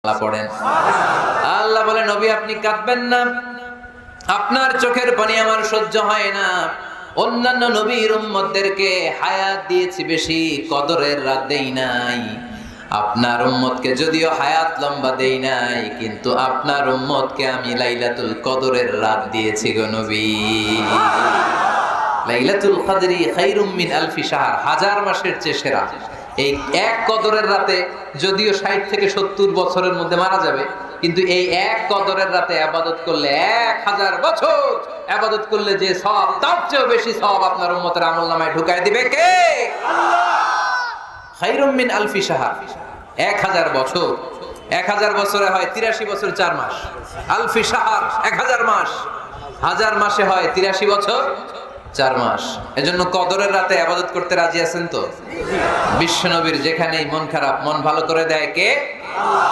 পড়েন। আল্লাহ বলে, নবী আপনি কাঁদবেন না, আপনার চোখের পানি আমার সহ্য হয় না। অন্যান্য নবীর উম্মতদেরকে হায়াত দিয়েছি বেশি, কদরের রাত দেই নাই। আপনার উম্মতকে যদিও হায়াত লম্বা দেই নাই, কিন্তু আপনার উম্মতকে আমি লাইলাতুল কদরের রাত দিয়েছি গো নবী। লাইলাতুল কদরি খায়রুম মিন আলফি শাহর, হাজার মাসের চেয়ে সেরা। এই এক কদরের রাতে যদিও 60 থেকে 70 বছরের মধ্যে মারা যাবে, কিন্তু এই এক কদরের রাতে ইবাদত করলে 1000 বছর ইবাদত করলে যে সওয়াব, তার চেয়েও বেশি সওয়াব আপনার উম্মতের আমলনামায় ঢুকায় দিবে কে? আল্লাহ। খায়রুম মিন আলফি শাহর, 1000 বছর। 1000 বছরে হয় 83 বছর 4 মাস। আলফি শাহর 1000 মাস, 1000 মাসে হয় 83 বছর 4 মাস। এজন্য কদরের রাতে ইবাদত করতে রাজি আছেন তো? বিশ্বনবীর যেখানেই মন খারাপ, মন ভালো করে দেয় কে? আল্লাহ।